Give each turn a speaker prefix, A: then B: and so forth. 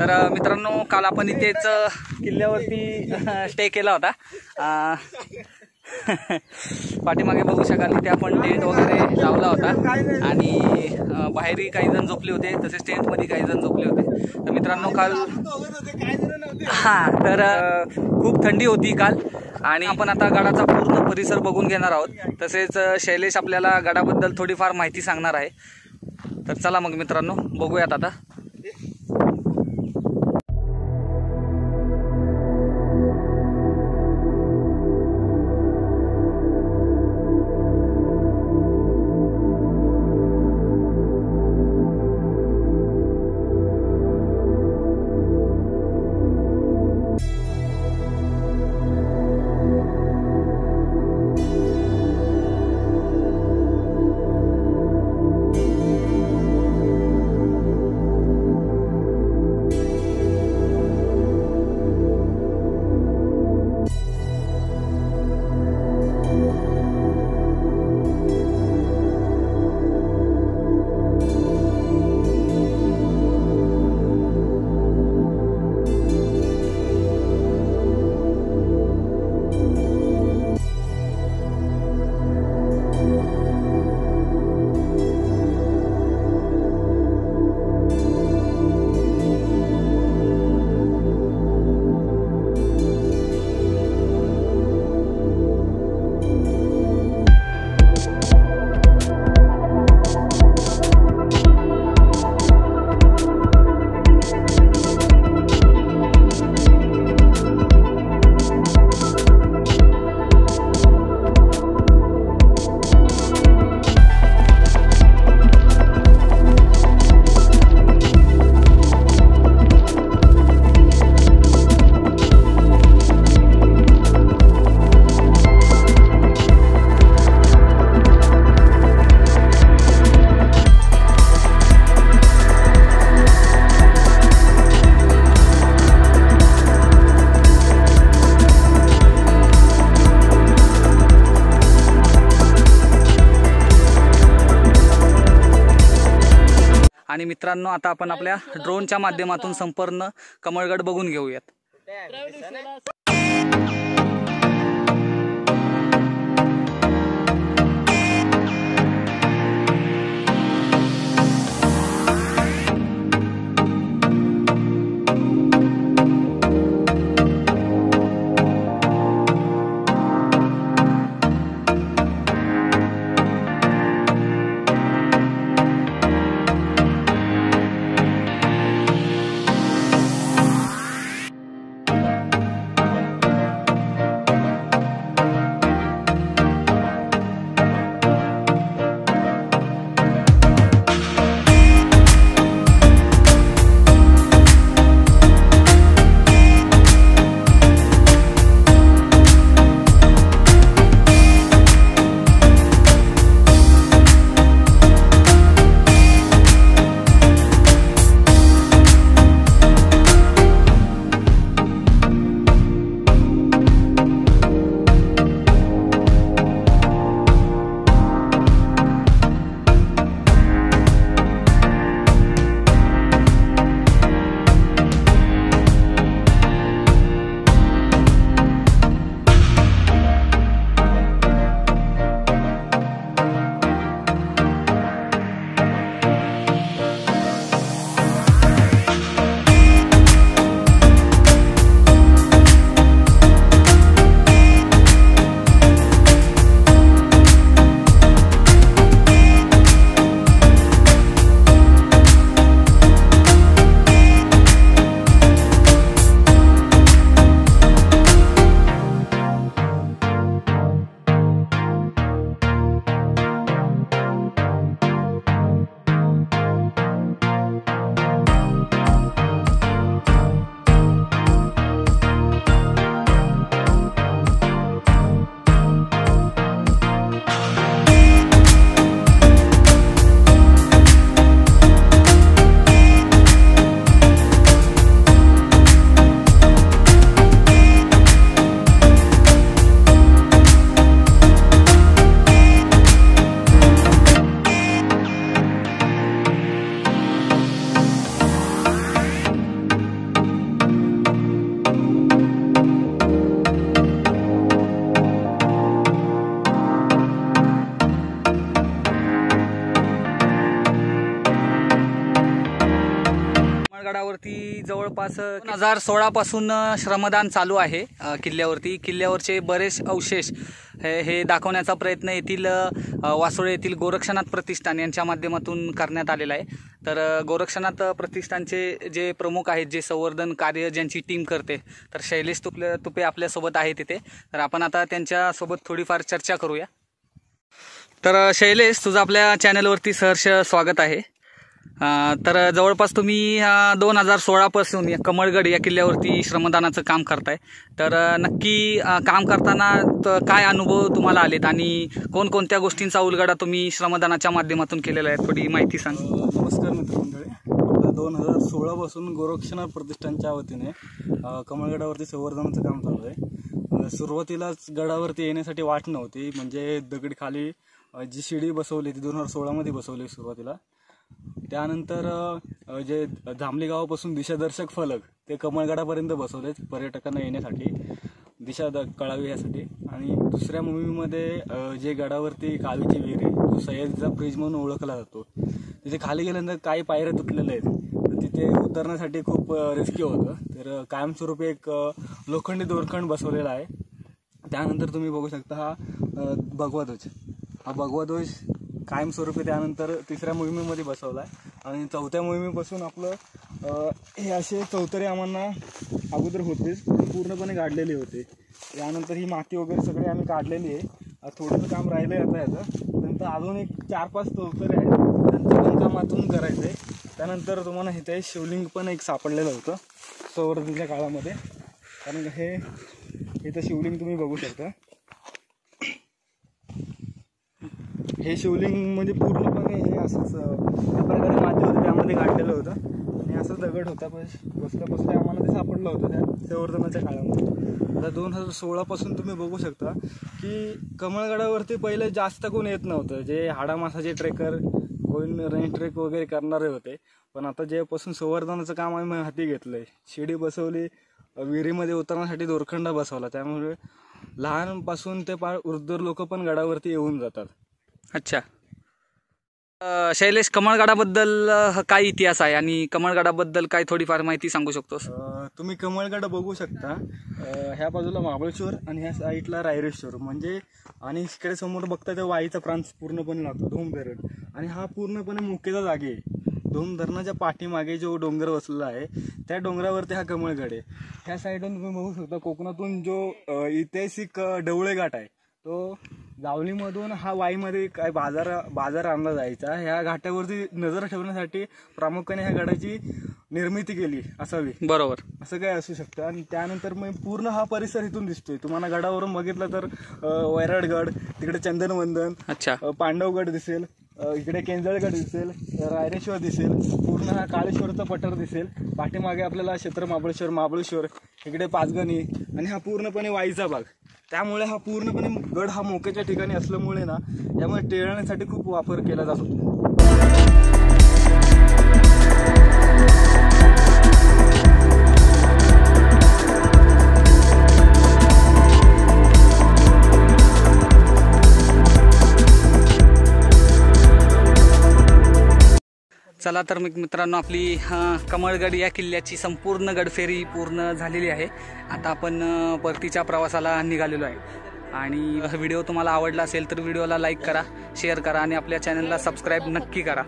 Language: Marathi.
A: तर मित्रांनो काल आपण इथेच किल्ल्यावरती स्टे केला होता। पाठीमागे बघू शकाल इथे आपण टेंट वगैरे लावला होता आणि बाहेरही काही जण झोपले होते, तसेच टेंट मध्ये काही जण झोपले होते। तर मित्रांनो काल खूप थंडी होती काल आणि आपण आता गडाचा पूर्ण परिसर बघून घेणार आहोत। तसेच शैलेश आपल्याला गडाबद्दल थोडीफार माहिती सांगणार आहे। तर चला मग मित्रांनो बघूयात आता। आणि मित्रांनो आता आपण आपल्या ड्रोनच्या माध्यमातून संपूर्ण कमळगड बघून घेऊयात। जवळपास 2016 पासून श्रमदान चालू आहे किल्ल्यावरती. किल्ल्यावरचे बरेच अवशेष हे दाखवण्याचा प्रयत्न येथील वासोळे येथील गोरक्षनाथ प्रतिष्ठान यांच्या माध्यमातून करण्यात आलेला आहे. तर गोरक्षनाथ प्रतिष्ठानचे जे प्रमुख आहेत, जे संवर्धन कार्य ज्यांची टीम करते, तर शैलेश तुपे आपल्यासोबत आहे तिथे. तर आपण आता त्यांच्यासोबत थोडीफार चर्चा करूया. तर शैलेश, तुझं आपल्या चॅनलवरती सहर्ष स्वागत आहे. तर जवळपास तुम्ही 2016 पासून या कमळगड या किल्ल्यावरती श्रमदानाचं काम करताय. तर नक्की काम करताना काय अनुभव तुम्हाला आलेत आणि कोणकोणत्या गोष्टींचा उलगडा तुम्ही श्रमदानाच्या माध्यमातून केलेला आहे, थोडी माहिती सांग.
B: नमस्कार मित्रमंडळी. 2016 पासून गोरक्षनाथ प्रतिष्ठानच्या वतीने कमळगडावरती संवर्धनाचं काम चालू आहे. सुरुवातीलाच गडावरती येण्यासाठी वाट नव्हती, म्हणजे दगडी खाली जी शिडी बसवली ती 2016 मध्ये बसवली सुरुवातीला. त्यानंतर जे जांभली गावापासून दिशादर्शक फलक ते कमळगडापर्यंत बसवले पर्यटकांना येण्यासाठी, दिशा कळावी यासाठी. आणि दुसऱ्या मोहिमेमध्ये जे गडावरती कावीची विहीर आहे, जो सह्याद्रीचा ब्रिज म्हणून ओळखला जातो, तिथे खाली गेल्यानंतर काही पायऱ्या तुटलेल्या आहेत, तर तिथे उतरण्यासाठी खूप रिस्की होतं. तर कायमस्वरूपी एक लोखंडी दोरखंड बसवलेला आहे. त्यानंतर तुम्ही बघू शकता हा भगवा ध्वज. हा भगवा ध्वज कायमस्वरूपी त्यानंतर तिसऱ्या मोहिमेमध्ये बसवला आहे. आणि चौथ्या मोहिमेपासून आपलं हे असे चौतरे आम्हाला अगोदर होतेच, पूर्णपणे काढलेले होते. त्यानंतर ही माती वगैरे सगळी आम्ही काढलेली आहे. थोडंसं काम राहिलं आहे आता याचं. नंतर अजून एक 4-5 चौतरे आहेत, त्यांचं पण काम आतून करायचं आहे. त्यानंतर तुम्हाला हे ते शिवलिंग पण एक सापडलेलं होतं संवर्धनाच्या काळामध्ये. कारण हे इथं शिवलिंग तुम्ही बघू शकता. हे शिवलिंग म्हणजे पूर्णपणे हे असंच त्या प्रकारे माती होतं त्यामध्ये काढलेलं होतं आणि असं दगड होता. बसल्या आम्हाला ते सापडलं होतं त्या संवर्धनाच्या काळामध्ये. आता 2016 पासून तुम्ही बघू शकता की कमळगडावरती पहिले जास्त कोण येत नव्हतं. जे हाडामासाचे ट्रेकर, कोण रेंज ट्रेक वगैरे करणारे होते. पण आता जेपासून संवर्धनाचं काम आम्ही हाती घेतलंय, शिडी बसवली, विहिरीमध्ये उतरण्यासाठी दोरखंड बसवला, त्यामुळे लहानपासून ते वृद्ध लोक पण गडावरती येऊन जातात.
A: अच्छा. शैलेश, कमळगडाबद्दल काय इतिहास आहे आणि कमळगडाबद्दल काय थोडीफार माहिती सांगू शकतोस?
B: तुम्ही कमळगड बघू शकता. ह्या बाजूला महाबळेश्वर आणि ह्या साईडला रायरेश्वर, म्हणजे आणि इकडे समोर बघता त्या वाईचा प्रांत पूर्णपणे लागतो धोम धरण. आणि हा पूर्णपणे मुख्यचा जागे आहे. धोम धरणाच्या पाठीमागे जो डोंगर वसलेला आहे त्या डोंगरावरती हा कमळगड आहे. ह्या साईडून तुम्ही बघू शकता कोकणातून जो ऐतिहासिक डवळे घाट आहे, तो जावलीमधून हा वाईमध्ये काय बाजार आणला जायचा. ह्या घाटावरती नजर ठेवण्यासाठी प्रामुख्याने ह्या गडाची निर्मिती केली असावी.
A: बरोबर,
B: असं काय असू शकतं. आणि त्यानंतर मग पूर्ण हा परिसर इथून दिसतोय तुम्हाला. गडावरून बघितलं तर वैराटगड, तिकडे चंदनवंदन,
A: अच्छा,
B: पांडवगड दिसेल, इकडे केंजलगड दिसेल, रायरेश्वर दिसेल, पूर्ण हा काळेश्वरचा पठार दिसेल. पाठीमागे आपल्याला क्षेत्र महाबळेश्वर, इकडे पाचगणी आणि हा पूर्णपणे वाईचा भाग. त्यामुळे हा पूर्णपणे गड हा मोक्याच्या ठिकाणी असल्यामुळे ना, त्यामुळे टेळण्यासाठी खूप वापर केला जात होता.
A: चला तर मित्रांनो, आपली कमळगड या किल्ल्याची संपूर्ण गडफेरी पूर्ण झालेली आहे. आता आपण परतीच्या प्रवासाला निघालेलो आहे. आणि व्हिडिओ तुम्हाला आवडला असेल तर व्हिडिओला लाईक करा, शेअर करा आणि आपल्या चॅनलला सबस्क्राईब नक्की करा.